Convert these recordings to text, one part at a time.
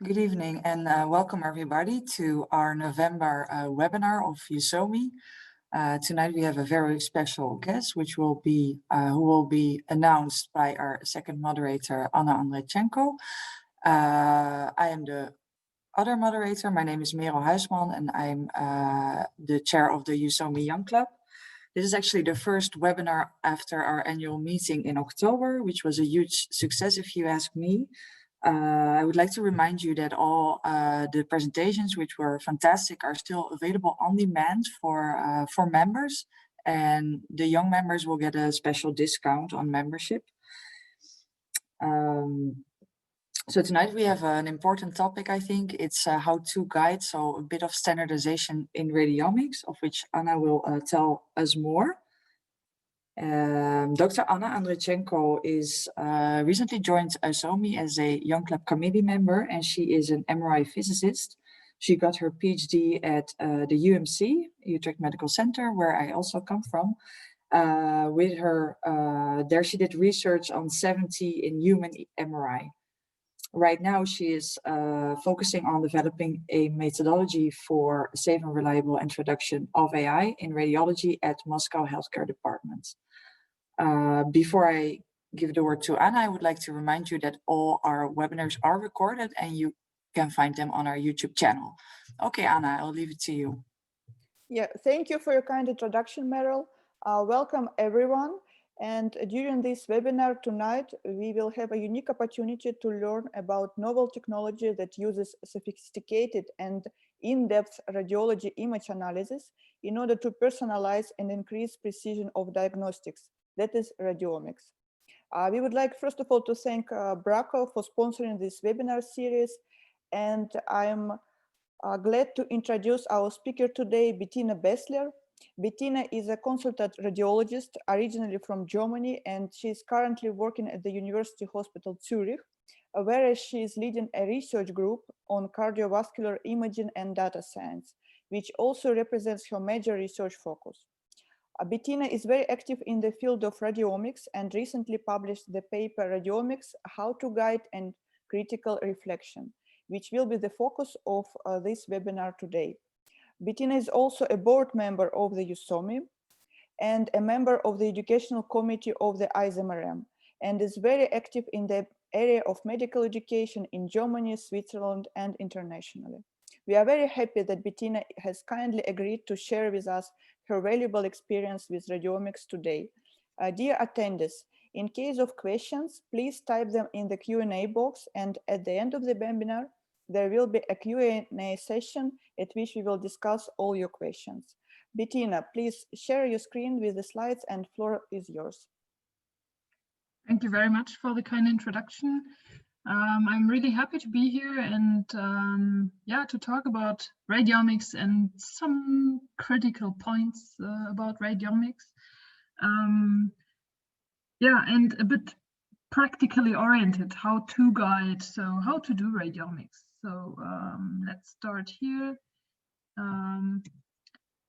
Good evening and welcome everybody to our November webinar of USOMI. Tonight we have a very special guest, which will be who will be announced by our second moderator, Anna Andreychenko. I am the other moderator. My name is Merel Huisman and I'm the chair of the USOMI Young Club. This is actually the first webinar after our annual meeting in October, which was a huge success if you ask me. I would like to remind you that all the presentations, which were fantastic, are still available on demand for members, and the young members will get a special discount on membership. So tonight we have an important topic, I think. It's a how-to guide, so a bit of standardization in radiomics, of which Anna will tell us more. Dr. Anna Andreychenko is recently joined USOMI as a Young Club committee member, and she is an MRI physicist. She got her PhD at the UMC, Utrecht Medical Center, where I also come from. With her, there she did research on 70 in human MRI. Right now, she is focusing on developing a methodology for a safe and reliable introduction of AI in radiology at Moscow Healthcare Department. Before I give the word to Anna, I would like to remind you that all our webinars are recorded and you can find them on our YouTube channel. Okay, Anna, I'll leave it to you. Yeah, thank you for your kind introduction, Meryl. Welcome everyone. And during this webinar tonight, we will have a unique opportunity to learn about novel technology that uses sophisticated and in-depth radiology image analysis in order to personalize and increase precision of diagnostics, that is radiomics. We would like, first of all, to thank Braco for sponsoring this webinar series. And I'm glad to introduce our speaker today, Bettina Baessler. Bettina is a consultant radiologist originally from Germany, and she is currently working at the University Hospital Zurich, whereas she is leading a research group on cardiovascular imaging and data science, which also represents her major research focus. Bettina is very active in the field of radiomics and recently published the paper Radiomics, How to Guide and Critical Reflection, which will be the focus of this webinar today. Bettina is also a board member of the USOMI and a member of the educational committee of the ISMRM, and is very active in the area of medical education in Germany, Switzerland, and internationally. We are very happy that Bettina has kindly agreed to share with us her valuable experience with radiomics today. Dear attendees, in case of questions, please type them in the Q&A box, and at the end of the webinar, there will be a Q&A session at which we will discuss all your questions. Bettina, please share your screen with the slides and floor is yours. Thank you very much for the kind introduction. I'm really happy to be here and to talk about radiomics and some critical points about radiomics. And a bit practically oriented, how to guide, so how to do radiomics. So let's start here.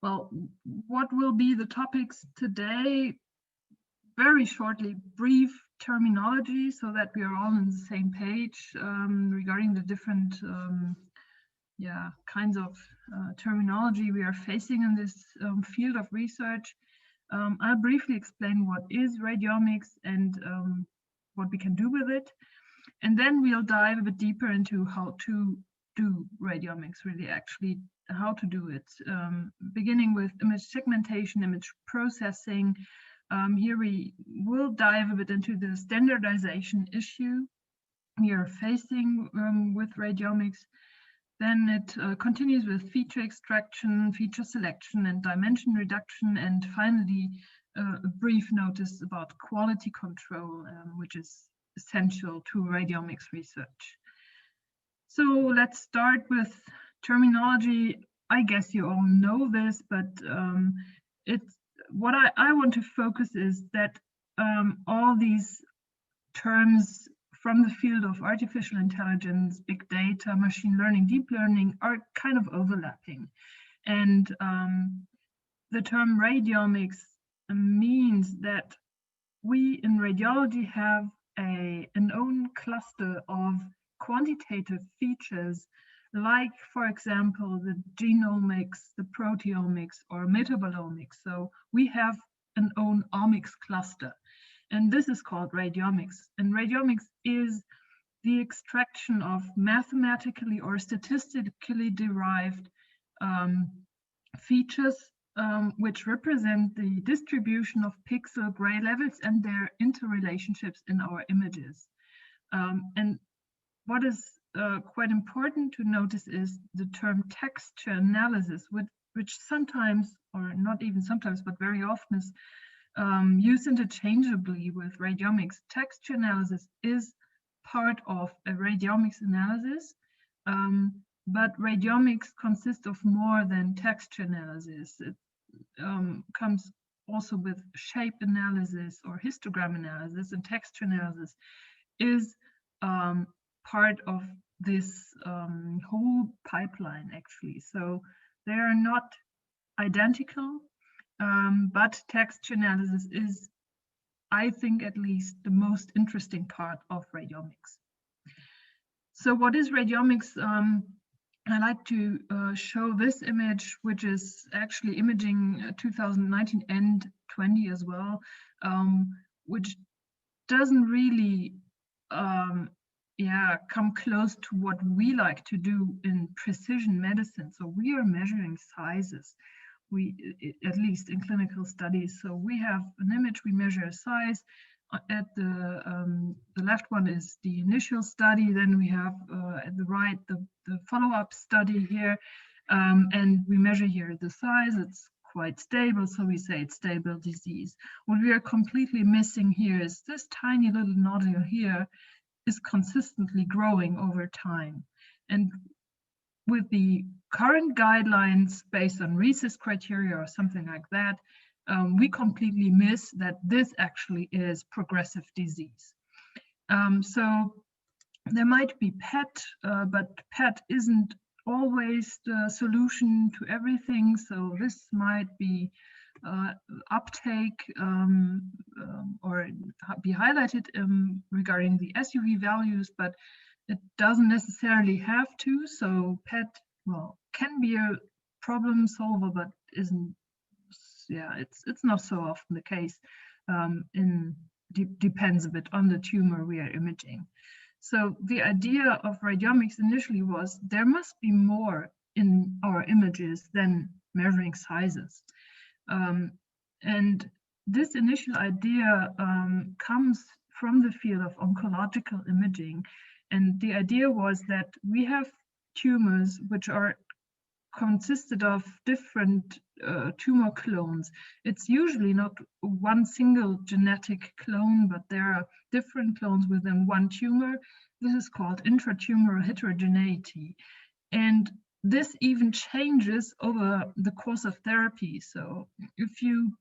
Well, what will be the topics today? Very shortly, brief terminology so that we are all on the same page regarding the different kinds of terminology we are facing in this field of research. I'll briefly explain what is radiomics and what we can do with it. And then we'll dive a bit deeper into how to do radiomics, really actually how to do it, beginning with image segmentation, image processing. Here we will dive a bit into the standardization issue we are facing with radiomics. Then it continues with feature extraction, feature selection, and dimension reduction, and finally a brief notice about quality control, which is essential to radiomics research. So let's start with terminology. I guess you all know this, but what I want to focus is that all these terms from the field of artificial intelligence, big data, machine learning, deep learning are kind of overlapping. And the term radiomics means that we in radiology have an own cluster of quantitative features, like, for example, the genomics, the proteomics, or metabolomics. So we have an own omics cluster, and this is called radiomics. And radiomics is the extraction of mathematically or statistically derived features which represent the distribution of pixel gray levels and their interrelationships in our images. And what is quite important to notice is the term texture analysis, which sometimes, or not even sometimes, but very often is used interchangeably with radiomics. Texture analysis is part of a radiomics analysis, but radiomics consists of more than texture analysis. It comes also with shape analysis or histogram analysis, and texture analysis is part of this whole pipeline, actually. So they are not identical, but texture analysis is, I think, at least the most interesting part of radiomics. So what is radiomics? I like to show this image, which is actually imaging 2019 and 20 as well, which doesn't really come close to what we like to do in precision medicine. So we are measuring sizes, at least in clinical studies. So we have an image, we measure a size. At the left one is the initial study, then we have at the right the follow-up study here, and we measure here the size. It's quite stable, so we say it's stable disease. What we are completely missing here is this tiny little nodule here is consistently growing over time. And with the current guidelines based on RECIST criteria or something like that, we completely miss that this actually is progressive disease. So there might be PET, but PET isn't always the solution to everything. So this might be uptake or be highlighted regarding the SUV values, but it doesn't necessarily have to. So PET, well, can be a problem solver, but isn't. Yeah, it's not so often the case. Depends a bit on the tumor we are imaging. So the idea of radiomics initially was there must be more in our images than measuring sizes. And this initial idea comes from the field of oncological imaging. And the idea was that we have tumors which are consisted of different tumor clones. It's usually not one single genetic clone, but there are different clones within one tumor. This is called intratumoral heterogeneity. And this even changes over the course of therapy. So if you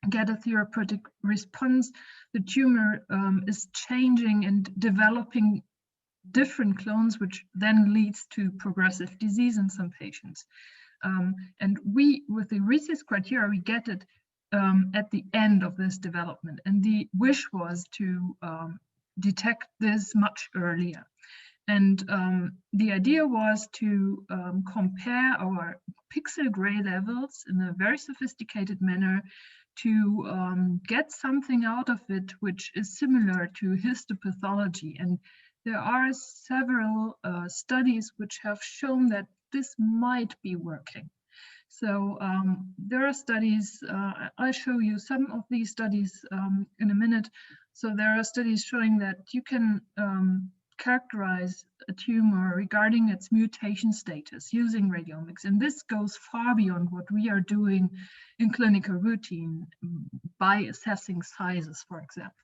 get a therapeutic response, the tumor is changing and developing different clones, which then leads to progressive disease in some patients. And we, with the RECIST criteria, we get it at the end of this development. And the wish was to detect this much earlier. And the idea was to compare our pixel gray levels in a very sophisticated manner to get something out of it which is similar to histopathology. And there are several studies which have shown that this might be working. So there are studies, I'll show you some of these studies in a minute. So there are studies showing that you can characterize a tumor regarding its mutation status using radiomics. And this goes far beyond what we are doing in clinical routine by assessing sizes, for example.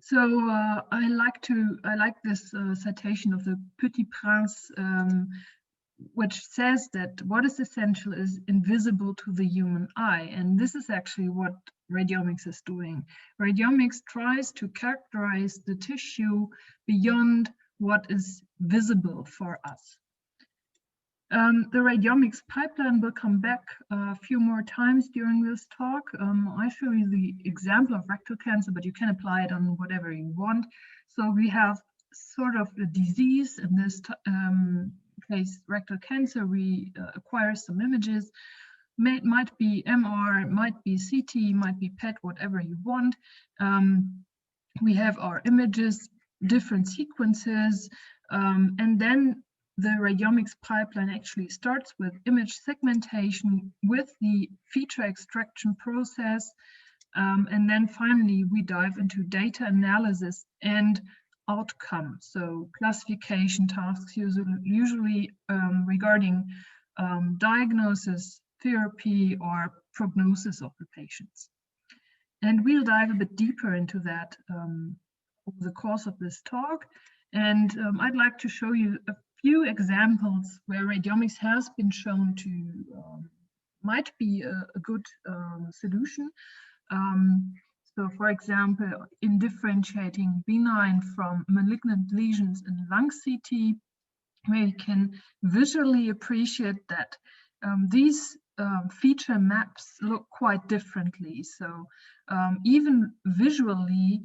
So I like this citation of the Petit Prince, which says that what is essential is invisible to the human eye. And this is actually what radiomics is doing. Radiomics tries to characterize the tissue beyond what is visible for us. The radiomics pipeline will come back a few more times during this talk. I show you the example of rectal cancer, but you can apply it on whatever you want. So we have sort of a disease. In this case, rectal cancer, we acquire some images. Might be MR, might be CT, might be PET, whatever you want. We have our images, different sequences, and then the radiomics pipeline actually starts with image segmentation with the feature extraction process. And then finally, we dive into data analysis and outcome. So classification tasks usually regarding diagnosis, therapy, or prognosis of the patients. And we'll dive a bit deeper into that over the course of this talk. And I'd like to show you a few examples where radiomics has been shown to might be a good solution. So for example, in differentiating benign from malignant lesions in lung CT, we can visually appreciate that these feature maps look quite differently. So even visually,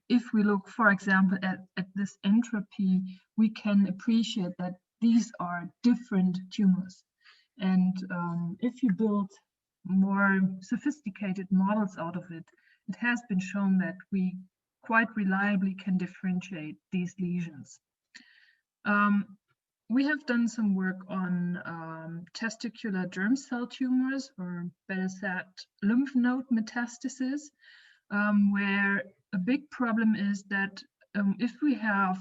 if we look, for example, at this entropy, we can appreciate that these are different tumors. And if you build more sophisticated models out of it, it has been shown that we quite reliably can differentiate these lesions. We have done some work on testicular germ cell tumors, or better said, lymph node metastasis, where a big problem is that if we have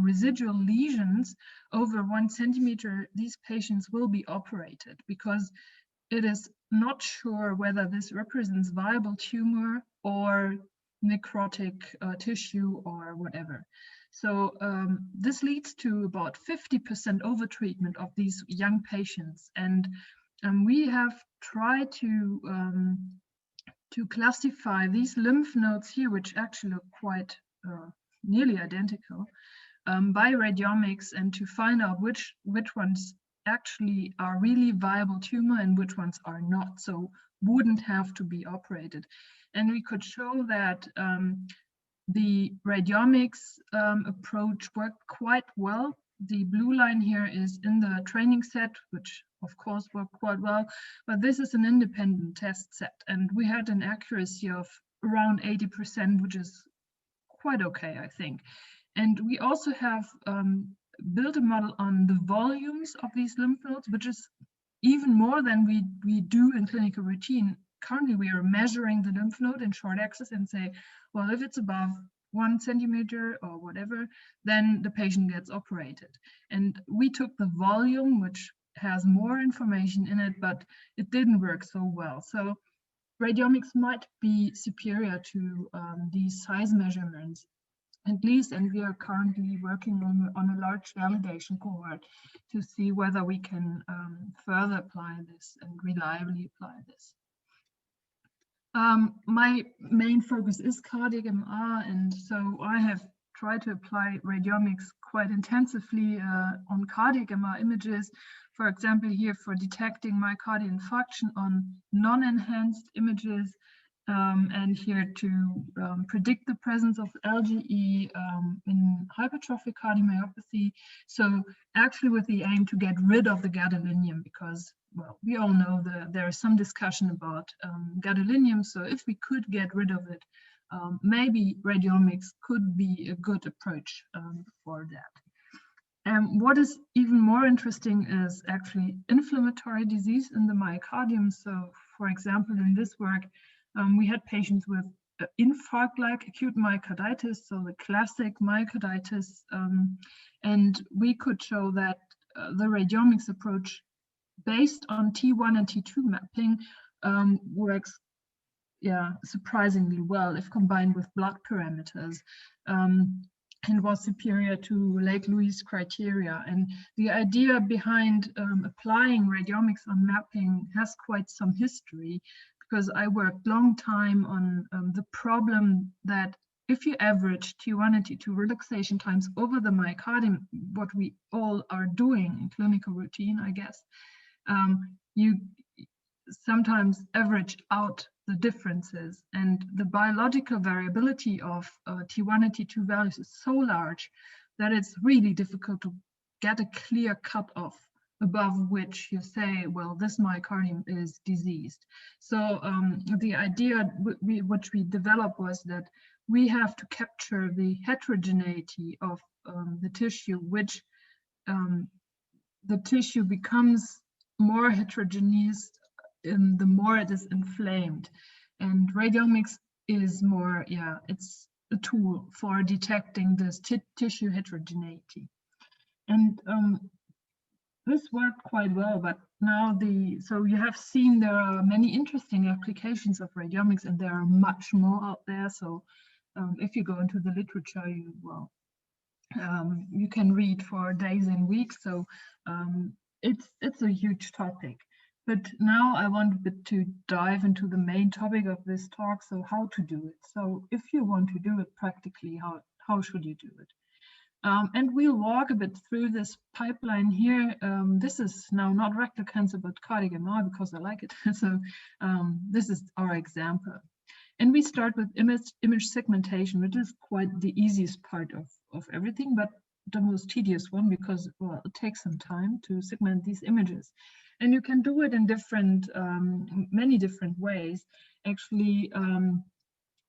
residual lesions over 1 centimeter, these patients will be operated because it is not sure whether this represents viable tumor or necrotic tissue or whatever. So this leads to about 50% overtreatment of these young patients. And we have tried to classify these lymph nodes here, which actually look quite nearly identical, by radiomics, and to find out which ones actually are really viable tumor and which ones are not, so wouldn't have to be operated. And we could show that the radiomics approach worked quite well. The blue line here is in the training set, which of course worked quite well, but this is an independent test set, and we had an accuracy of around 80%, which is quite okay, I think. And we also have built a model on the volumes of these lymph nodes, which is even more than we do in clinical routine. Currently, we are measuring the lymph node in short axis and say, well, if it's above 1 centimeter or whatever, then the patient gets operated. And we took the volume, which has more information in it, but it didn't work so well. So radiomics might be superior to these size measurements, at least, and we are currently working on a large validation cohort to see whether we can further apply this and reliably apply this. My main focus is cardiac MR, and so I have tried to apply radiomics quite intensively on cardiac MR images. For example, here for detecting myocardial infarction on non-enhanced images, and here to predict the presence of LGE in hypertrophic cardiomyopathy. So actually with the aim to get rid of the gadolinium, because, well, we all know there is some discussion about gadolinium. So if we could get rid of it, maybe radiomics could be a good approach for that. What is even more interesting is actually inflammatory disease in the myocardium. So for example, in this work, we had patients with infarct-like acute myocarditis, so the classic myocarditis, and we could show that the radiomics approach based on T1 and T2 mapping works, surprisingly well if combined with blood parameters, and was superior to Lake Louise criteria. And the idea behind applying radiomics on mapping has quite some history, because I worked long time on the problem that if you average T1 and T2 relaxation times over the myocardium, what we all are doing in clinical routine, I guess, sometimes average out the differences, and the biological variability of T1 and T2 values is so large that it's really difficult to get a clear cutoff above which you say, well, this myocardium is diseased. So the idea which we developed was that we have to capture the heterogeneity of the tissue, which the tissue becomes more heterogeneous the more it is inflamed. And radiomics is more, it's a tool for detecting this tissue heterogeneity. And this worked quite well, but now so you have seen there are many interesting applications of radiomics, and there are much more out there. So if you go into the literature, you can read for days and weeks. So it's a huge topic. But now I wanted to dive into the main topic of this talk, so how to do it. So if you want to do it practically, how should you do it? And we'll walk a bit through this pipeline here. This is now not rectal cancer, but cardiac MR, because I like it. So this is our example. And we start with image segmentation, which is quite the easiest part of everything, but the most tedious one, because, well, it takes some time to segment these images. And you can do it in many different ways. Actually,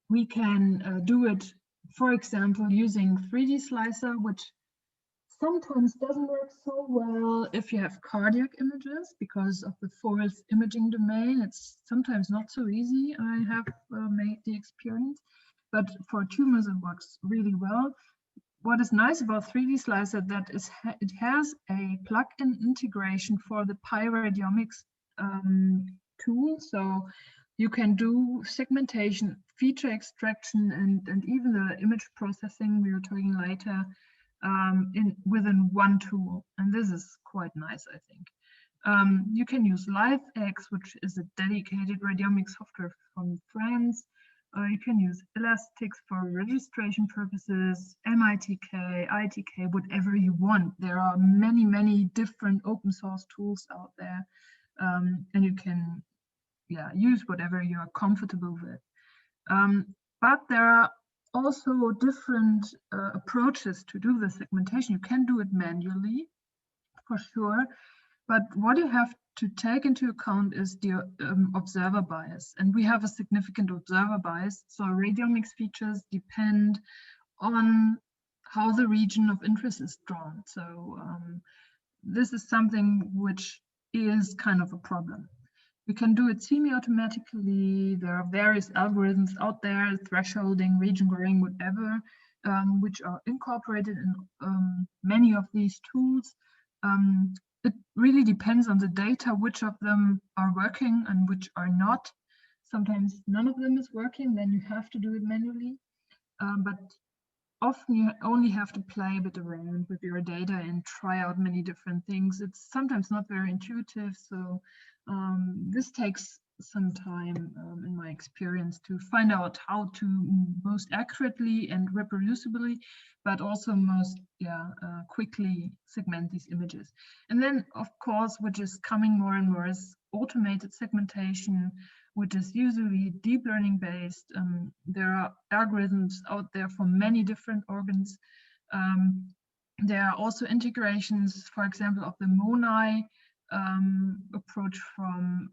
we can do it, for example, using 3D slicer, which sometimes doesn't work so well if you have cardiac images because of the forest imaging domain. It's sometimes not so easy. I have made the experience, but for tumors it works really well. What is nice about 3D slicer that it has a plug-in integration for the Radiomics tool, so you can do segmentation, feature extraction, and even the image processing we were talking later within one tool, and this is quite nice, I think. You can use LiveX, which is a dedicated radiomics software from France. You can use Elastics for registration purposes, MITK, ITK, whatever you want. There are many, many different open source tools out there, and you can use whatever you are comfortable with. But there are also different approaches to do the segmentation. You can do it manually, for sure, but what you have to take into account is the observer bias, and we have a significant observer bias. So radiomics features depend on how the region of interest is drawn. So this is something which is kind of a problem. We can do it semi-automatically. There are various algorithms out there, thresholding, region growing, whatever, which are incorporated in many of these tools. It really depends on the data, which of them are working and which are not. Sometimes none of them is working, then you have to do it manually. But often you only have to play a bit around with your data and try out many different things. It's sometimes not very intuitive, so this takes some time in my experience to find out how to most accurately and reproducibly, but also most quickly segment these images. And then, of course, which is coming more and more, is automated segmentation, which is usually deep learning based. There are algorithms out there for many different organs. There are also integrations, for example, of the MONAI approach from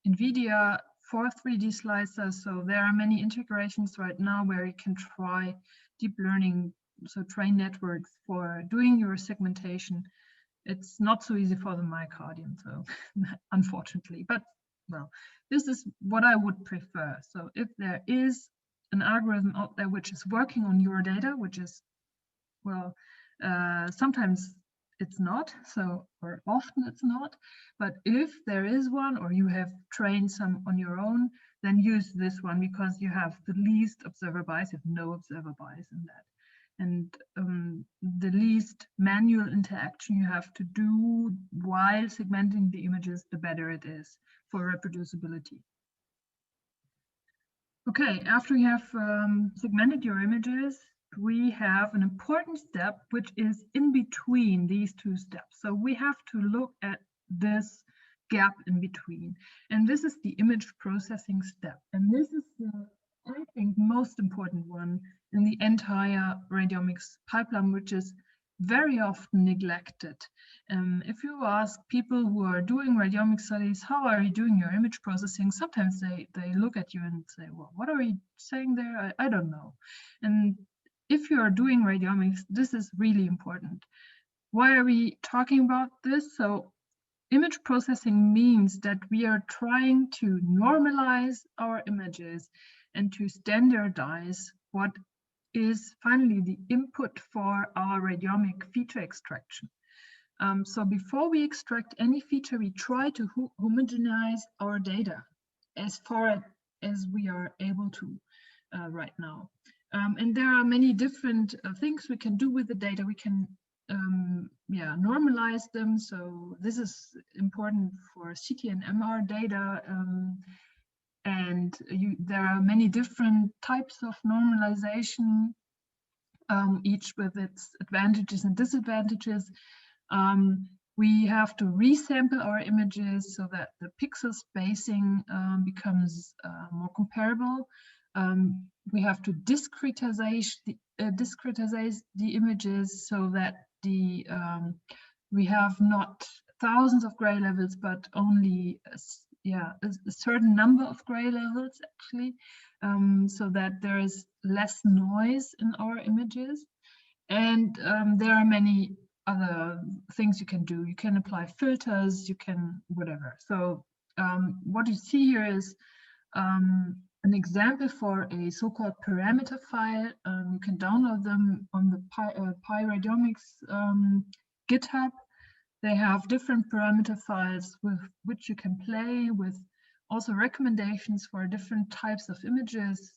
NVIDIA for 3D slicers. So there are many integrations right now where you can try deep learning, so train networks for doing your segmentation. It's not so easy for the myocardium, so unfortunately, but well, this is what I would prefer. So if there is an algorithm out there which is working on your data, which is, well, sometimes it's not, or often it's not, but if there is one, or you have trained some on your own, then use this one because you have the least observer bias, you have no observer bias in that. And the least manual interaction you have to do while segmenting the images, the better it is for reproducibility. Okay, after you have segmented your images, we have an important step which is in between these two steps. So we have to look at this gap in between. And this is the image processing step. And this is the, I think, most important one in the entire radiomics pipeline, which is very often neglected. If you ask people who are doing radiomic studies, how are you doing your image processing? Sometimes they look at you and say, well, what are you saying there? I don't know. And if you are doing radiomics, this is really important. Why are we talking about this? So image processing means that we are trying to normalize our images and to standardize what is finally the input for our radiomic feature extraction. So before we extract any feature, we try to homogenize our data as far as we are able to right now. And there are many different things we can do with the data. We can normalize them. So this is important for CT and MR data. And there are many different types of normalization, each with its advantages and disadvantages. We have to resample our images so that the pixel spacing becomes more comparable. We have to discretize the images so that we have not thousands of gray levels, but only a certain number of gray levels actually, so that there is less noise in our images. And there are many other things you can do. You can apply filters, you can whatever. So what you see here is an example for a so-called parameter file. You can download them on the Radiomics GitHub. They have different parameter files with which you can play, with also recommendations for different types of images.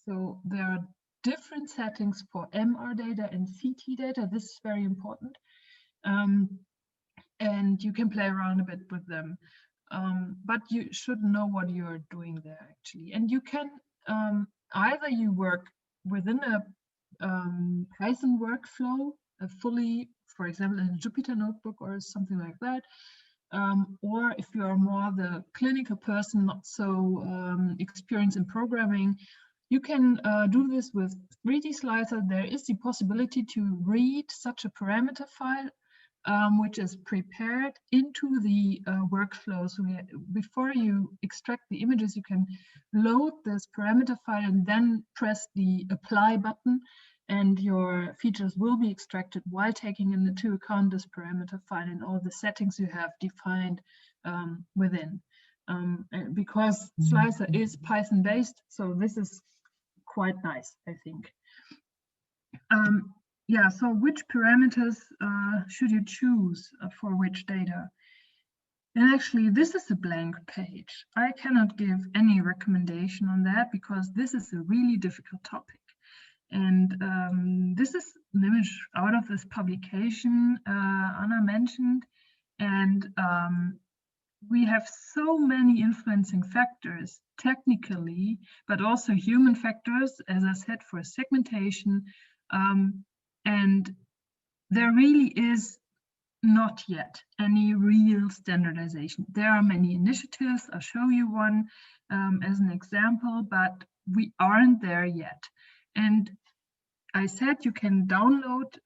So there are different settings for MR data and CT data. This is very important. And you can play around a bit with them. But you should know what you're doing there actually. And you can either you work within a Python workflow, fully, for example, in a Jupyter notebook or something like that. Or if you are more the clinical person, not so experienced in programming, you can do this with 3D Slicer. There is the possibility to read such a parameter file, which is prepared into the workflow. So before you extract the images, you can load this parameter file and then press the apply button, and your features will be extracted while taking into account this parameter file and all the settings you have defined within. Because Slicer is Python based, so this is quite nice, I think. Yeah, so which parameters should you choose for which data? And actually, this is a blank page. I cannot give any recommendation on that because this is a really difficult topic. And this is an image out of this publication Anna mentioned. And we have so many influencing factors technically, but also human factors, as I said, for segmentation. And there really is not yet any real standardization. There are many initiatives. I'll show you one as an example, but we aren't there yet. And I said you can download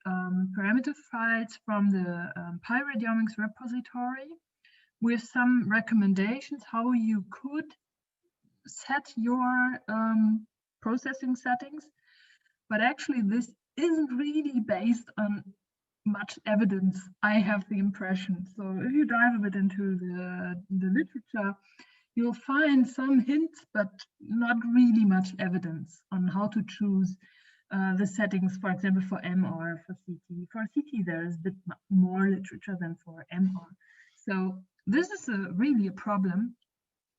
parameter files from the Radiomics repository with some recommendations how you could set your processing settings. But actually, this isn't really based on much evidence, I have the impression. So if you dive a bit into the literature, you'll find some hints, but not really much evidence on how to choose the settings, for example, for MR, for CT. For CT, there is a bit more literature than for MR. So this is really a problem,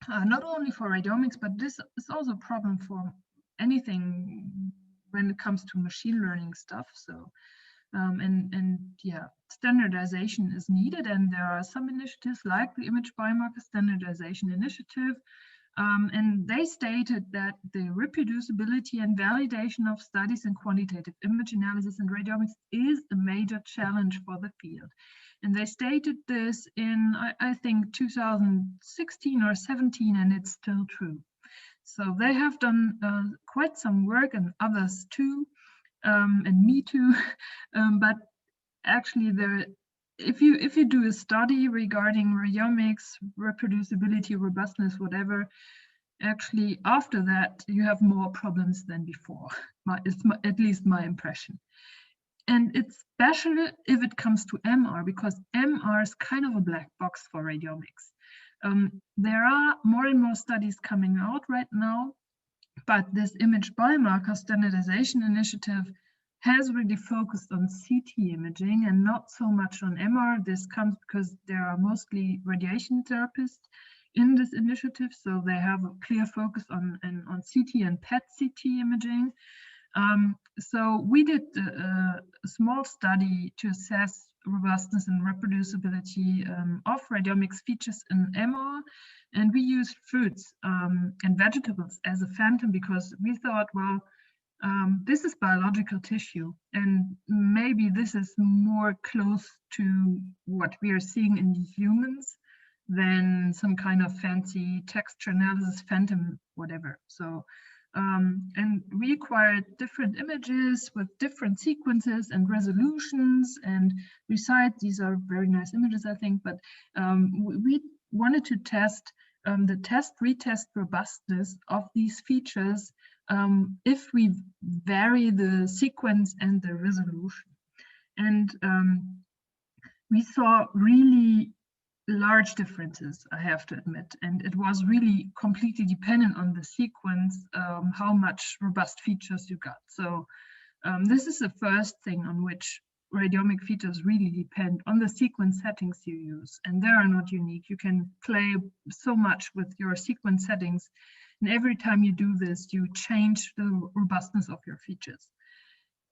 not only for radiomics, but this is also a problem for anything when it comes to machine learning stuff. So, and yeah, standardization is needed, and there are some initiatives like the Image Biomarker Standardization Initiative, and they stated that the reproducibility and validation of studies in quantitative image analysis and radiomics is a major challenge for the field. And they stated this in, I think, 2016 or 17, and it's still true. So they have done quite some work, and others too, and me too. But actually, if you do a study regarding radiomics, reproducibility, robustness, whatever, actually after that you have more problems than before. At least my impression. And it's special if it comes to MR, because MR is kind of a black box for radiomics. There are more and more studies coming out right now, but this image biomarker standardization initiative has really focused on CT imaging and not so much on MR. This comes because there are mostly radiation therapists in this initiative, so they have a clear focus on CT and PET-CT imaging. So we did a small study to assess robustness and reproducibility of radiomics features in MR, and we used fruits and vegetables as a phantom because we thought, well, this is biological tissue, and maybe this is more close to what we are seeing in humans than some kind of fancy texture analysis, phantom, whatever. So, and we acquired different images with different sequences and resolutions, and besides, these are very nice images, I think, but we wanted to test the test-retest robustness of these features if we vary the sequence and the resolution. And we saw really large differences, I have to admit, and it was really completely dependent on the sequence, how much robust features you got. So this is the first thing on which radiomic features really depend on the sequence settings you use, and they are not unique. You can play so much with your sequence settings, and every time you do this, you change the robustness of your features.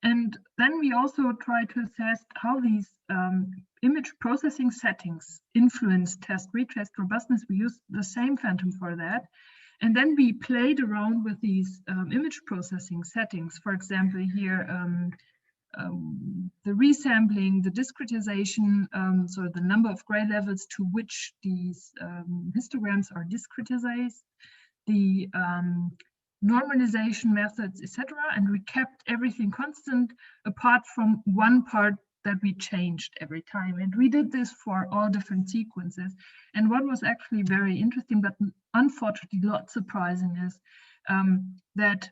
And then we also try to assess how these image processing settings influence test-retest robustness. We used the same phantom for that. And then we played around with these image processing settings. For example, here, the resampling, the discretization, so the number of gray levels to which these histograms are discretized, the normalization methods, etc. And we kept everything constant apart from one part that we changed every time. And we did this for all different sequences. And what was actually very interesting, but unfortunately not surprising, is that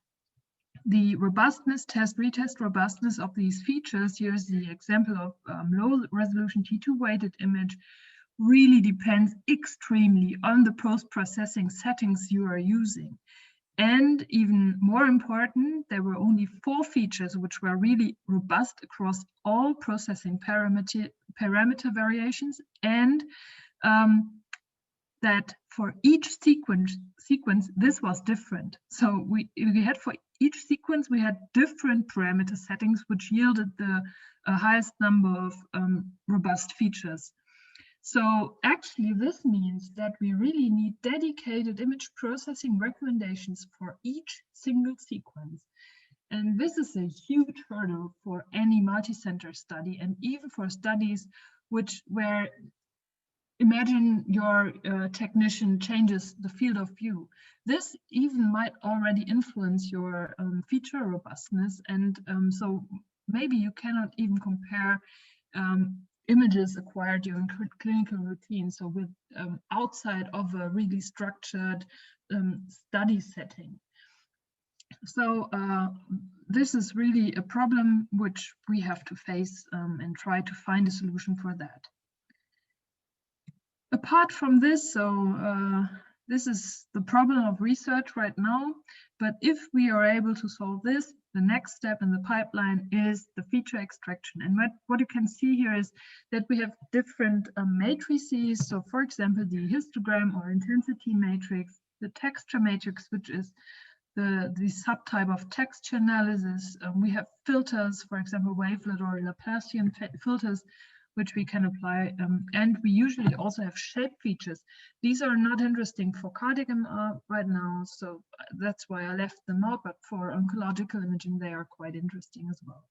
the robustness, test-retest robustness of these features, here's the example of low resolution T2 weighted image, really depends extremely on the post-processing settings you are using. And even more important, there were only 4 features which were really robust across all processing parameter variations, and that for each sequence this was different. So we had for each sequence we had different parameter settings which yielded the highest number of robust features. So actually this means that we really need dedicated image processing recommendations for each single sequence. And this is a huge hurdle for any multi-center study, and even for studies where imagine your technician changes the field of view. This even might already influence your feature robustness, and so maybe you cannot even compare images acquired during clinical routine, so with outside of a really structured study setting. So this is really a problem which we have to face and try to find a solution for that. Apart from this, so this is the problem of research right now, but if we are able to solve this, the next step in the pipeline is the feature extraction. And what you can see here is that we have different matrices. So for example, the histogram or intensity matrix, the texture matrix, which is the subtype of texture analysis. We have filters, for example, wavelet or Laplacian filters, which we can apply. And we usually also have shape features. These are not interesting for cardiac MR right now, so that's why I left them out, but for oncological imaging, they are quite interesting as well.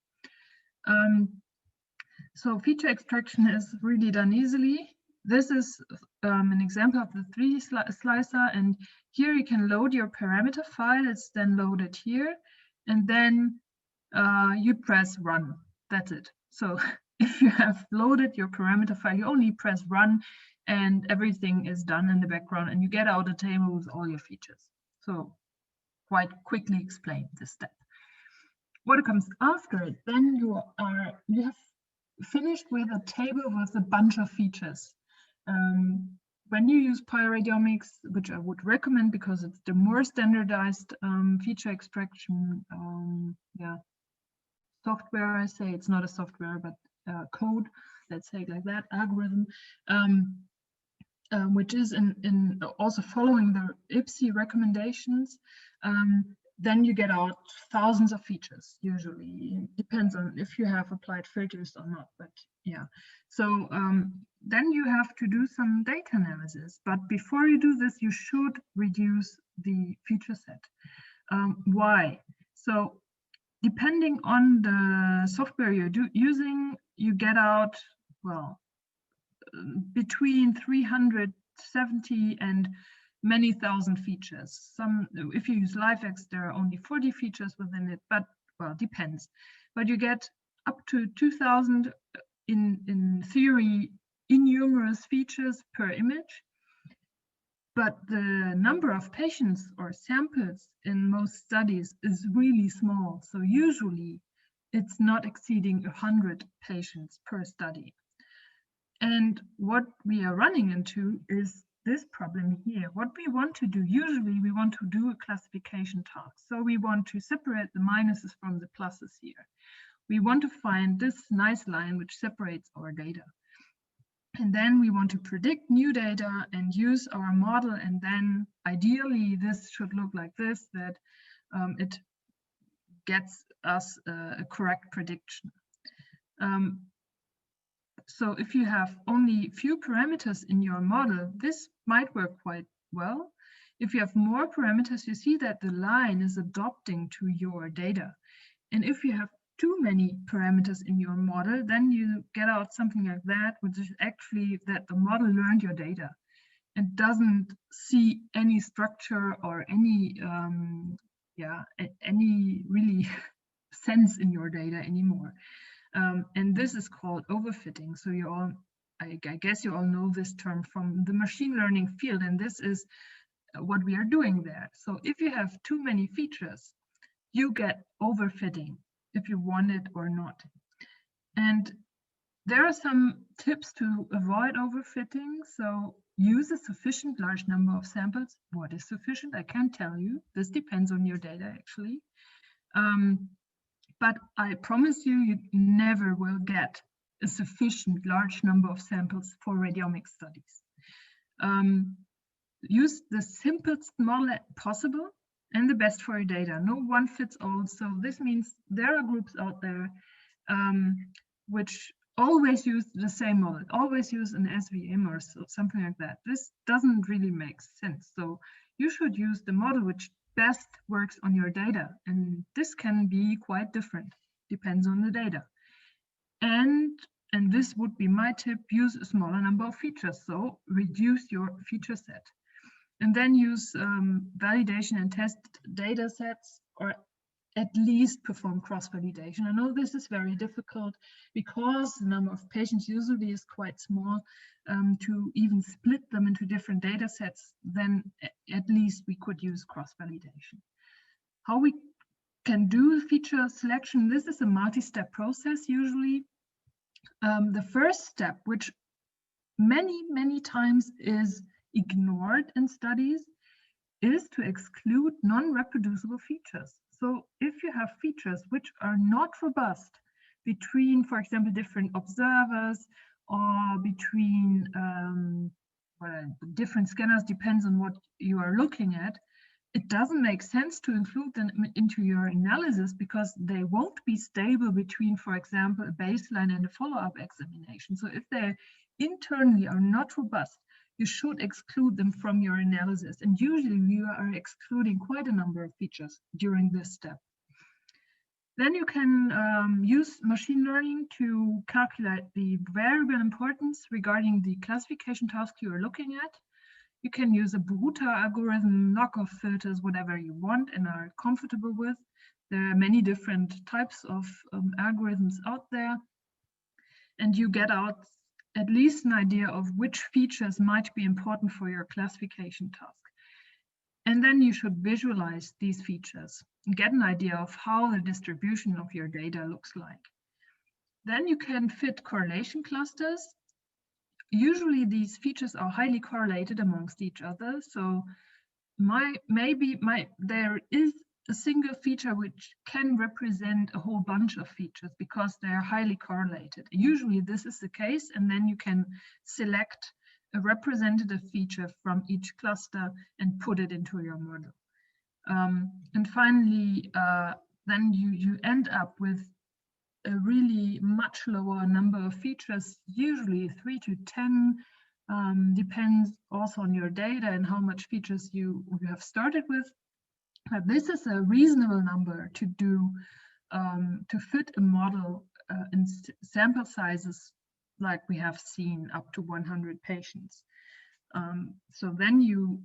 So feature extraction is really done easily. This is an example of the 3D slicer, and here you can load your parameter file. It's then loaded here, and then you press run. That's it. So if you have loaded your parameter file, you only press run, and everything is done in the background, and you get out a table with all your features. So quite quickly explain this step. What comes after it, then you have finished with a table with a bunch of features. When you use Radiomics, which I would recommend because it's the more standardized feature extraction software, I say it's not a software, but code, let's say it like that, algorithm, which is in also following the IPSI recommendations. Then you get out thousands of features, usually. It depends on if you have applied filters or not, but yeah. So then you have to do some data analysis. But before you do this, you should reduce the feature set. Why? So depending on the software you're using, you get out, well, between 370 and many thousand features. If you use LiveX, there are only 40 features within it, but well, depends. But you get up to 2,000 in theory innumerous features per image. But the number of patients or samples in most studies is really small. So usually it's not exceeding 100 patients per study. And what we are running into is this problem here. What we want to do, usually we want to do a classification task. So we want to separate the minuses from the pluses here. We want to find this nice line which separates our data. And then we want to predict new data and use our model. And then ideally this should look like this, that it gets us a correct prediction. So if you have only few parameters in your model, this might work quite well. If you have more parameters, you see that the line is adapting to your data. And if you have too many parameters in your model, then you get out something like that, which is actually that the model learned your data and doesn't see any structure or any really sense in your data anymore. And this is called overfitting. So you all, I guess you all know this term from the machine learning field, and this is what we are doing there. So if you have too many features, you get overfitting, if you want it or not. And there are some tips to avoid overfitting. So use a sufficient large number of samples. What is sufficient? I can't tell you. This depends on your data, actually. But I promise you, you never will get a sufficient large number of samples for radiomics studies. Use the simplest model possible and the best for your data. No one fits all. So this means there are groups out there which always use the same model, always use an SVM or something like that. This doesn't really make sense. So you should use the model which best works on your data. And this can be quite different, depends on the data. And this would be my tip, use a smaller number of features. So reduce your feature set. And then use validation and test data sets, or at least perform cross-validation. I know this is very difficult because the number of patients usually is quite small. To even split them into different data sets, then at least we could use cross-validation. How we can do feature selection, this is a multi-step process usually. The first step, which many times is ignored in studies, is to exclude non-reproducible features. So if you have features which are not robust between, for example, different observers or between different scanners, depends on what you are looking at, it doesn't make sense to include them into your analysis because they won't be stable between, for example, a baseline and a follow-up examination. So if they internally are not robust, you should exclude them from your analysis. And usually you are excluding quite a number of features during this step. Then you can use machine learning to calculate the variable importance regarding the classification task you are looking at. You can use a Bruta algorithm, knockoff filters, whatever you want and are comfortable with. There are many different types of algorithms out there. And you get out at least an idea of which features might be important for your classification task. And then you should visualize these features and get an idea of how the distribution of your data looks like. Then you can fit correlation clusters. Usually these features are highly correlated amongst each other. So there is a single feature which can represent a whole bunch of features because they are highly correlated. Usually this is the case, and then you can select a representative feature from each cluster and put it into your model. And finally, then you end up with a really much lower number of features, usually 3 to 10, depends also on your data and how much features you have started with. But this is a reasonable number to do, to fit a model in sample sizes like we have seen up to 100 patients. So then you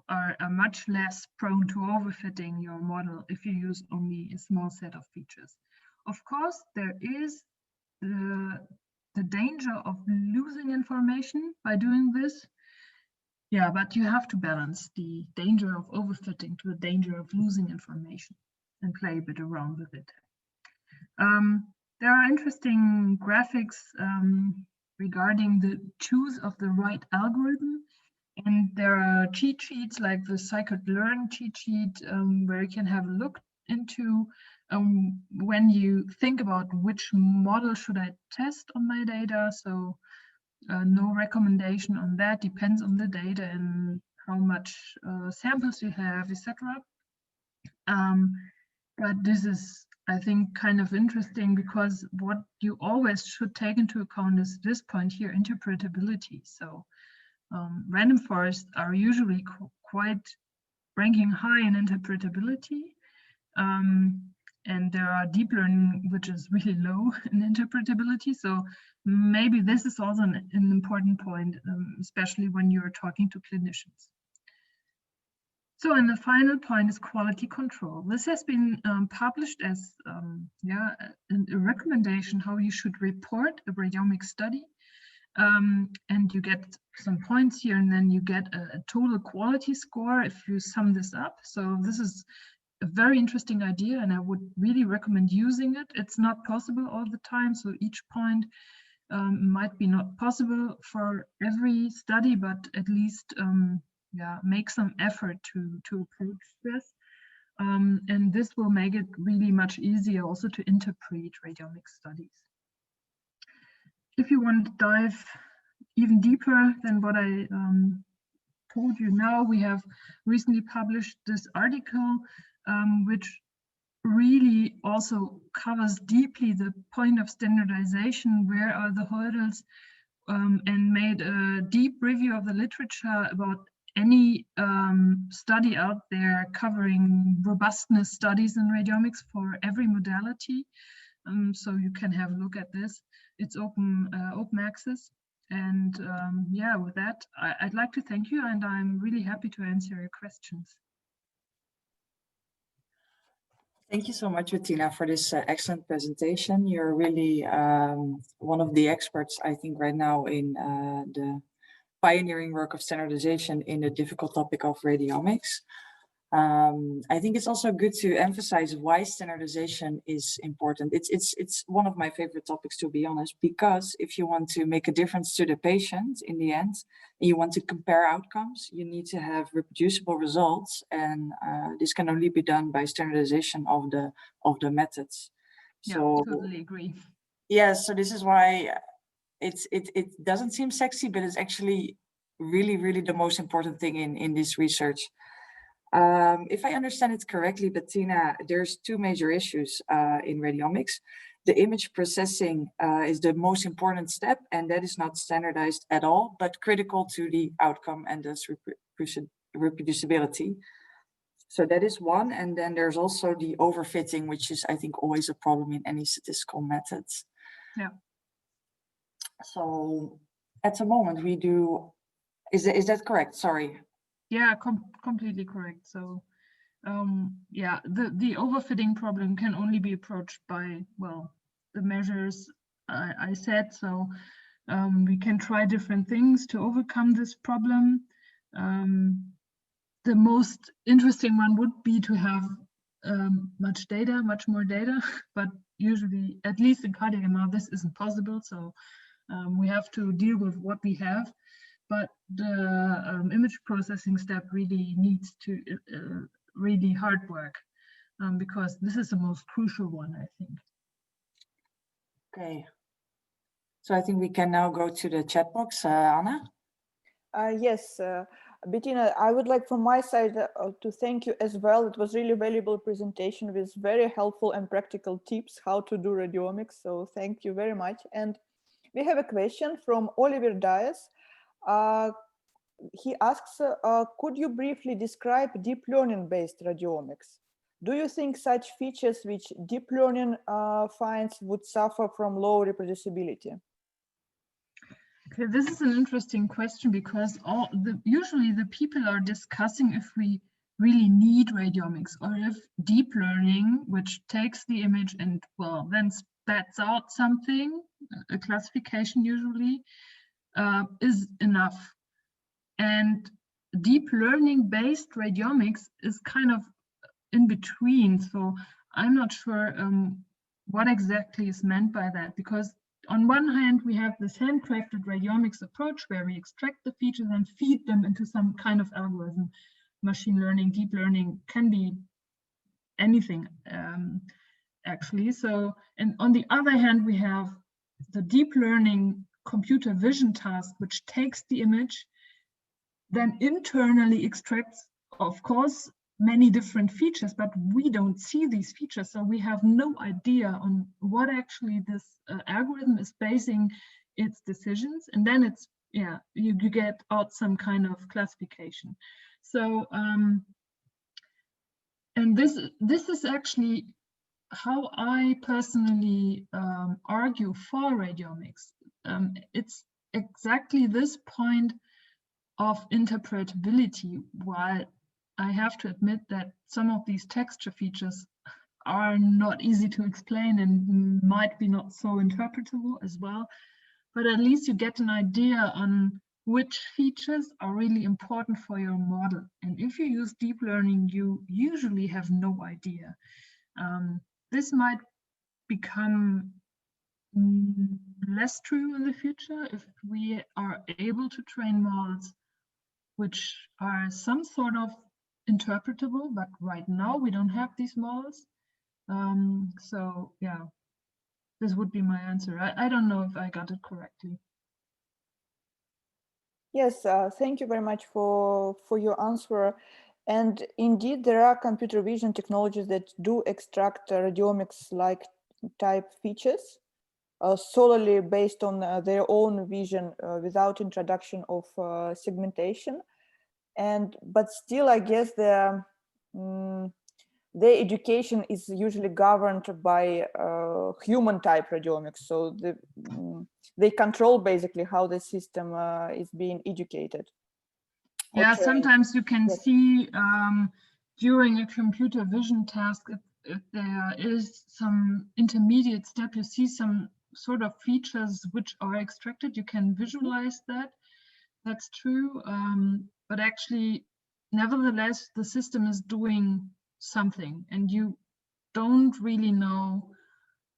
are much less prone to overfitting your model if you use only a small set of features. Of course, there is the danger of losing information by doing this. Yeah, but you have to balance the danger of overfitting to the danger of losing information and play a bit around with it. There are interesting graphics regarding the choose of the right algorithm. And there are cheat sheets like the scikit-learn cheat sheet where you can have a look into when you think about which model should I test on my data. So no recommendation on that, depends on the data and how much samples you have, etc. But this is, I think, kind of interesting because what you always should take into account is this point here, interpretability. So random forests are usually quite ranking high in interpretability. And there are deep learning, which is really low in interpretability. So maybe this is also an important point, especially when you're talking to clinicians. So, and the final point is quality control. This has been published as a recommendation how you should report a radiomics study. And you get some points here, and then you get a total quality score if you sum this up. So this is a very interesting idea, and I would really recommend using it. It's not possible all the time, so each point might be not possible for every study, but at least make some effort to approach this. And this will make it really much easier also to interpret radiomics studies. If you want to dive even deeper than what I told you now, we have recently published this article, which really also covers deeply the point of standardization, where are the hurdles, and made a deep review of the literature about any study out there covering robustness studies in radiomics for every modality. So you can have a look at this. It's open access. And with that, I'd like to thank you, and I'm really happy to answer your questions. Thank you so much, Bettina, for this excellent presentation. You're really one of the experts, I think, right now in the pioneering work of standardization in the difficult topic of radiomics. I think it's also good to emphasize why standardization is important. It's one of my favorite topics, to be honest, because if you want to make a difference to the patient in the end, and you want to compare outcomes, you need to have reproducible results, and this can only be done by standardization of the methods. So, yeah, totally agree. Yeah, so this is why it doesn't seem sexy, but it's actually really the most important thing in this research. If I understand it correctly, Bettina, there's two major issues in radiomics. The image processing is the most important step, and that is not standardized at all, but critical to the outcome and thus reproducibility. So that is one, and then there's also the overfitting, which is, I think, always a problem in any statistical methods. Yeah. So at the moment we do, is that correct? Sorry. Yeah, completely correct. So yeah, the overfitting problem can only be approached by, well, the measures I said. So we can try different things to overcome this problem. The most interesting one would be to have much more data, but usually, at least in cardiac MR, this isn't possible. So we have to deal with what we have. But the image processing step really needs to really hard work, because this is the most crucial one, I think. Okay. So I think we can now go to the chat box, Anna. Yes, Bettina, I would like from my side to thank you as well. It was really valuable presentation with very helpful and practical tips how to do radiomics. So thank you very much. And we have a question from Oliver Dias. He asks, could you briefly describe deep learning based radiomics? Do you think such features which deep learning finds would suffer from low reproducibility? Okay, this is an interesting question, because usually the people are discussing if we really need radiomics, or if deep learning, which takes the image and, well, then spats out something, a classification usually, is enough. And deep learning based radiomics is kind of in between. So I'm not sure what exactly is meant by that, because on one hand, we have this handcrafted radiomics approach where we extract the features and feed them into some kind of algorithm. Machine learning, deep learning can be anything, actually. So, and on the other hand, we have the deep learning computer vision task, which takes the image, then internally extracts, of course, many different features, but we don't see these features. So we have no idea on what actually this algorithm is basing its decisions. And then it's, yeah, you get out some kind of classification. So, and this is actually how I personally argue for radiomics. It's exactly this point of interpretability, while I have to admit that some of these texture features are not easy to explain and might be not so interpretable as well, but at least you get an idea on which features are really important for your model. And if you use deep learning, you usually have no idea. This might become less true in the future if we are able to train models which are some sort of interpretable, but right now we don't have these models. So yeah, this would be my answer. I don't know if I got it correctly. Yes, thank you very much for your answer. And indeed, there are computer vision technologies that do extract radiomics-like type features solely based on their own vision without introduction of segmentation. But still, I guess their education is usually governed by human type radiomics. So they control basically how the system is being educated. Yeah, sometimes you can see during a computer vision task, if there is some intermediate step, you see some sort of features which are extracted, you can visualize that. That's true. But actually, nevertheless, the system is doing something, and you don't really know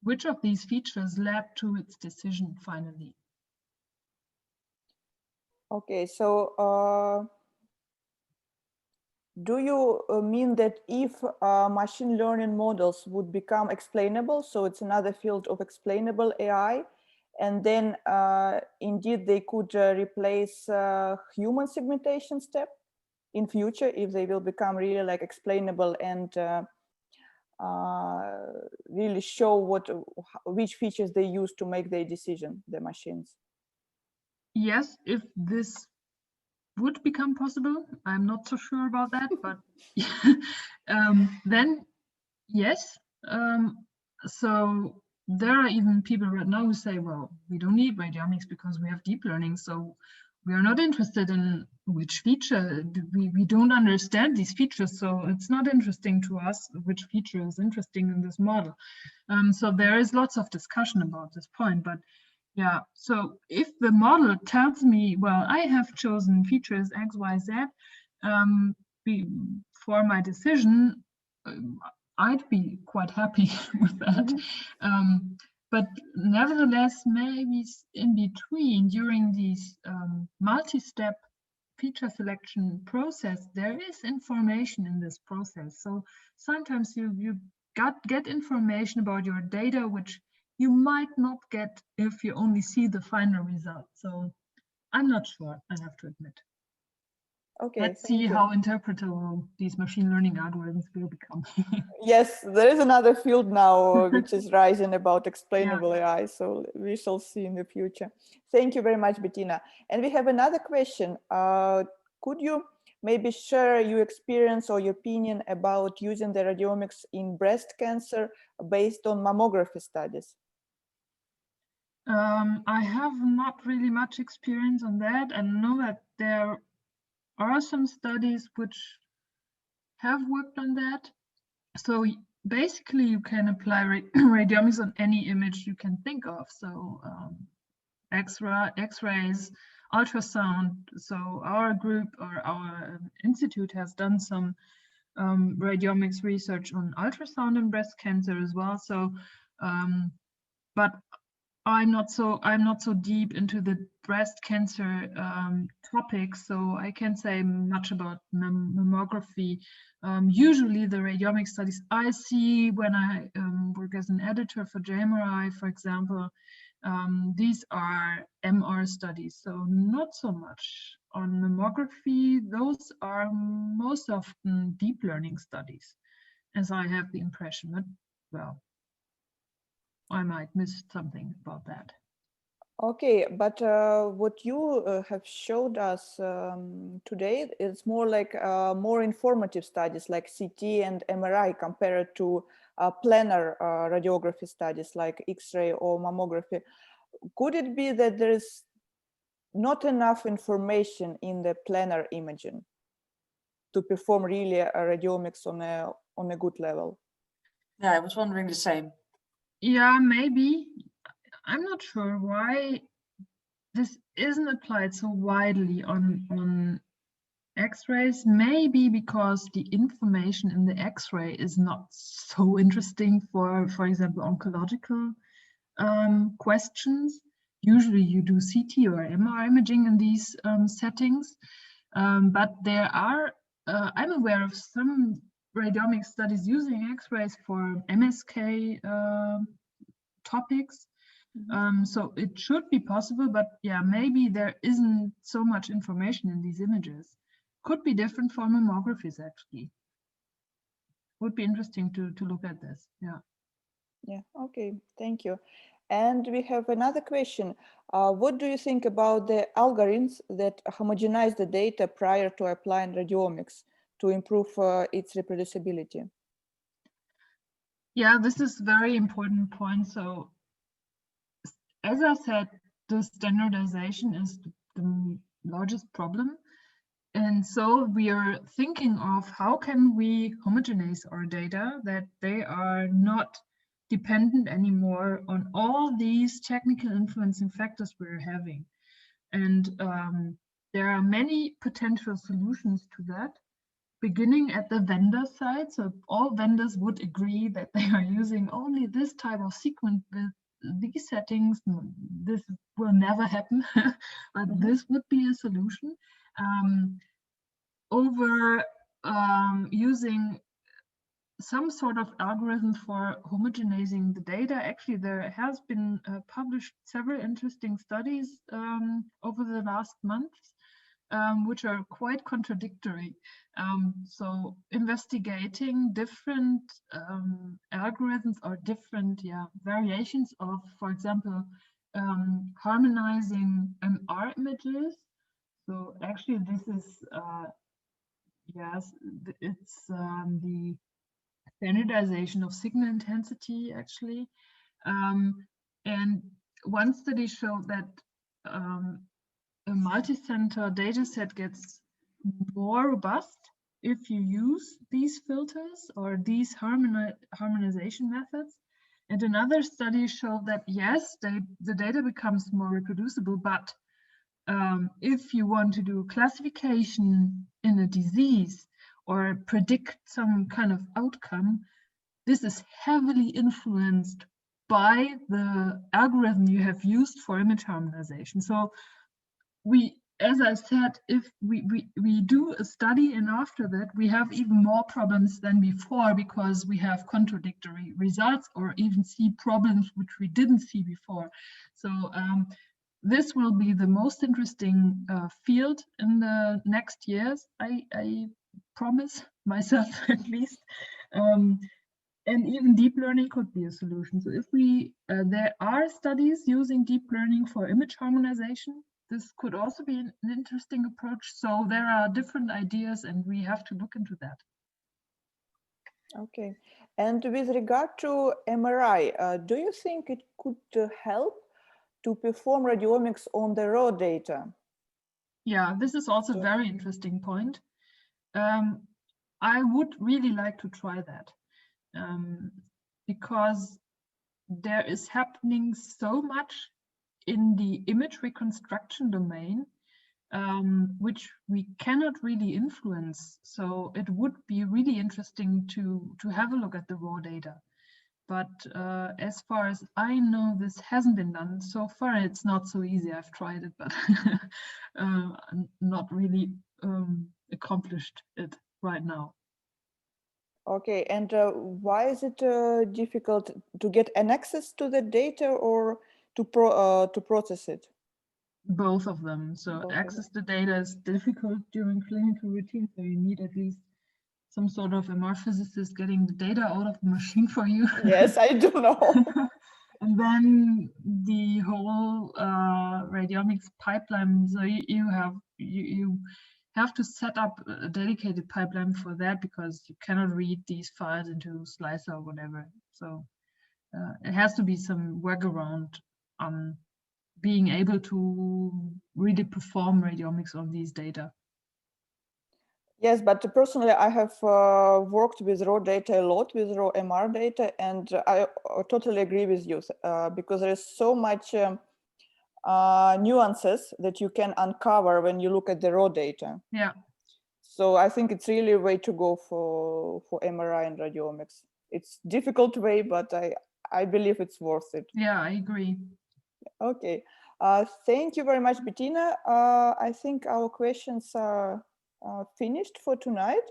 which of these features led to its decision finally. Okay, so do you mean that if machine learning models would become explainable, so it's another field of explainable AI, and then indeed they could replace human segmentation step in future if they will become really like explainable and really show which features they use to make their decision, the machines? Yes, if this would become possible. I'm not so sure about that, but then yes. So there are even people right now who say, well, we don't need radiomics because we have deep learning, so we are not interested in which feature. We don't understand these features, so it's not interesting to us which feature is interesting in this model. So there is lots of discussion about this point, but yeah, so if the model tells me, well, I have chosen features X, Y, Z for my decision, I'd be quite happy with that. But nevertheless, maybe in between, during these multi-step feature selection process, there is information in this process. So sometimes you get information about your data which you might not get if you only see the final result. So I'm not sure, I have to admit. Okay, let's see how interpretable these machine learning algorithms will become. Yes, there is another field now which is rising about explainable AI, so we shall see in the future. Thank you very much, Bettina. And we have another question. Could you maybe share your experience or your opinion about using the radiomics in breast cancer based on mammography studies? I have not really much experience on that. I know that there are some studies which have worked on that. So basically you can apply radiomics on any image you can think of. So X-rays, ultrasound. So our group or our institute has done some radiomics research on ultrasound and breast cancer as well. So, but I'm not so deep into the breast cancer topic, so I can't say much about mammography. Usually the radiomic studies I see when I work as an editor for JMRI, for example, these are MR studies, so not so much on mammography. Those are most often deep learning studies, as I have the impression. But, well, I might miss something about that. Okay, but what you have showed us today is more like more informative studies like CT and MRI compared to planar radiography studies like X-ray or mammography. Could it be that there is not enough information in the planar imaging to perform really a radiomics on a good level? Yeah, I was wondering the same. Yeah, maybe. I'm not sure why this isn't applied so widely on X-rays. Maybe because the information in the X-ray is not so interesting for example, oncological questions. Usually you do CT or MR imaging in these settings, but there are, I'm aware of some radiomic studies using X-rays for MSK topics. So it should be possible, but yeah, maybe there isn't so much information in these images. Could be different for mammographies, actually. Would be interesting to look at this. Yeah, okay, thank you. And we have another question. What do you think about the algorithms that homogenize the data prior to applying radiomics to improve its reproducibility? Yeah, this is a very important point. So as I said, the standardization is the largest problem. And so we are thinking of how can we homogenize our data that they are not dependent anymore on all these technical influencing factors we're having. And there are many potential solutions to that, beginning at the vendor side. So all vendors would agree that they are using only this type of sequence with these settings. This will never happen, but this would be a solution. Over using some sort of algorithm for homogenizing the data. Actually, there has been published several interesting studies over the last months, which are quite contradictory. So investigating different algorithms or different variations of, for example, harmonizing MR images. So actually, this is yes, it's the standardization of signal intensity actually, and one study showed that a multi-center data set gets more robust if you use these filters or these harmonization methods. And another study showed that yes, the data becomes more reproducible, but if you want to do classification in a disease or predict some kind of outcome, this is heavily influenced by the algorithm you have used for image harmonization. So as I said, if we do a study and after that we have even more problems than before because we have contradictory results or even see problems which we didn't see before. So this will be the most interesting field in the next years, I promise myself at least. And even deep learning could be a solution. So if there are studies using deep learning for image harmonization, this could also be an interesting approach. So there are different ideas and we have to look into that. Okay. And with regard to MRI, do you think it could help to perform radiomics on the raw data? Yeah, this is also a very interesting point. I would really like to try that because there is happening so much in the image reconstruction domain, which we cannot really influence. So it would be really interesting to have a look at the raw data. But as far as I know, this hasn't been done so far. It's not so easy. I've tried it, but not really accomplished it right now. Okay, and why is it difficult to get an access to the data or to process it? Both of them. So access to data is difficult during clinical routine. So you need at least some sort of MR physicist getting the data out of the machine for you. Yes, I do know. And then the whole radiomics pipeline. So you have to set up a dedicated pipeline for that because you cannot read these files into slicer or whatever. So it has to be some workaround on being able to really perform radiomics on these data. Yes, but personally, I have worked with raw data a lot, with raw MR data, and I totally agree with you because there is so much nuances that you can uncover when you look at the raw data. Yeah. So I think it's really a way to go for MRI and radiomics. It's a difficult way, but I believe it's worth it. Yeah, I agree. Okay. Thank you very much, Bettina. I think our questions are finished for tonight.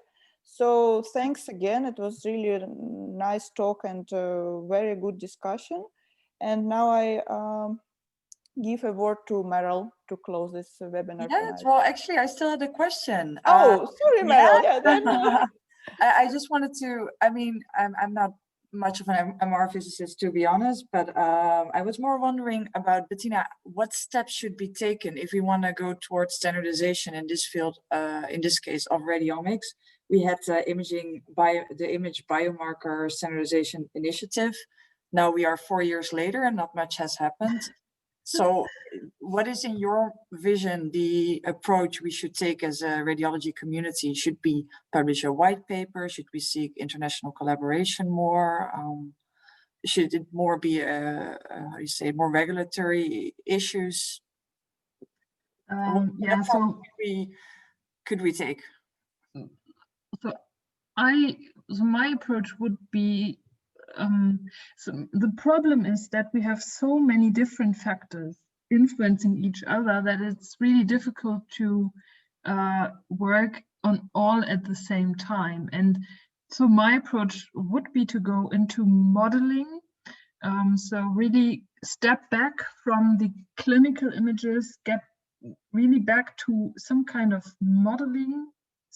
So thanks again. It was really a nice talk and very good discussion. And now I give a word to Meryl to close this webinar tonight. Well, actually, I still had a question. Oh, sorry, Meryl. Yeah, then. I just wanted to, I mean, I'm not much of an MR physicist, to be honest, but I was more wondering about, Bettina, what steps should be taken if we want to go towards standardization in this field, in this case of radiomics. We had the image biomarker standardization initiative. Now we are 4 years later and not much has happened. So what is in your vision the approach we should take as a radiology community? Should we publish a white paper? Should we seek international collaboration more? Should it more be how do you say, more regulatory issues? Yeah, so could we take? So my approach would be, so the problem is that we have so many different factors influencing each other that it's really difficult to work on all at the same time. And so my approach would be to go into modeling. So really step back from the clinical images, get really back to some kind of modeling,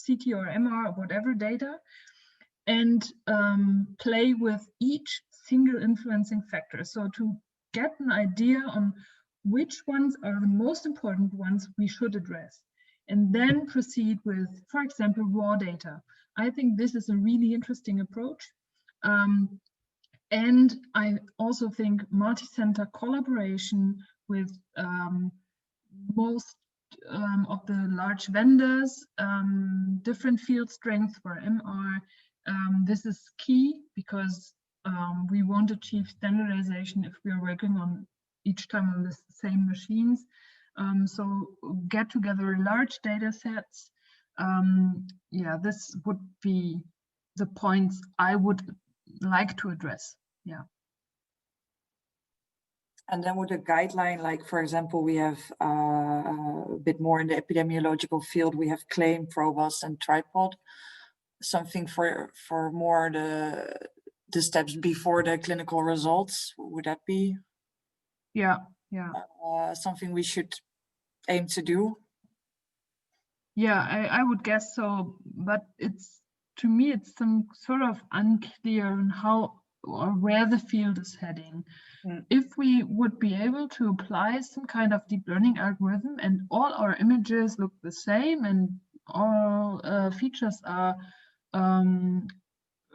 CT or MR or whatever data, and play with each single influencing factor. So to get an idea on which ones are the most important ones we should address. and then proceed with, for example, raw data. I think this is a really interesting approach. And I also think multi-center collaboration with most of the large vendors, different field strengths for MR. This is key because we won't achieve standardization if we are working on each time on the same machines. So get together large data sets. Yeah, this would be the points I would like to address. Yeah. And then with a guideline, like for example, we have a bit more in the epidemiological field, we have claim, probust, and tripod. Something for more the steps before the clinical results. Would that be? Yeah. Something we should aim to do? Yeah, I would guess so, but to me it's some sort of unclear on how or where the field is heading. If we would be able to apply some kind of deep learning algorithm and all our images look the same and all features are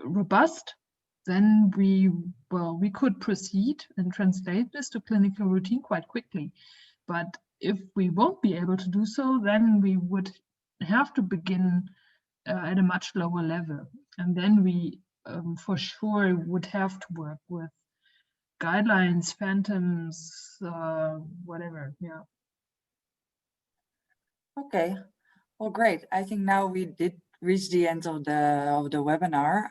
robust, then we could proceed and translate this to clinical routine quite quickly. But if we won't be able to do so, then we would have to begin at a much lower level. And then we for sure would have to work with guidelines, phantoms, whatever. Yeah. Okay, well, great. I think now we did reach the end of the webinar.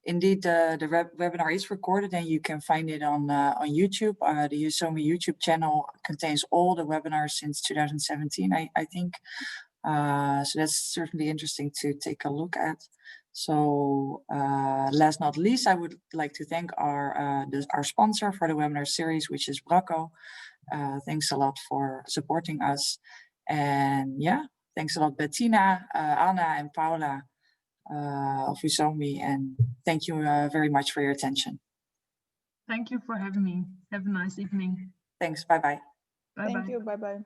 Indeed, the webinar is recorded and you can find it on YouTube. The USOMI YouTube channel contains all the webinars since 2017, I think. So that's certainly interesting to take a look at. So last not least, I would like to thank our sponsor for the webinar series, which is Bracco. Thanks a lot for supporting us. And yeah, thanks a lot, Bettina, Anna, and Paula of USOMI. And thank you very much for your attention. Thank you for having me. Have a nice evening. Thanks. Bye-bye. Bye-bye. Thank you. Bye-bye.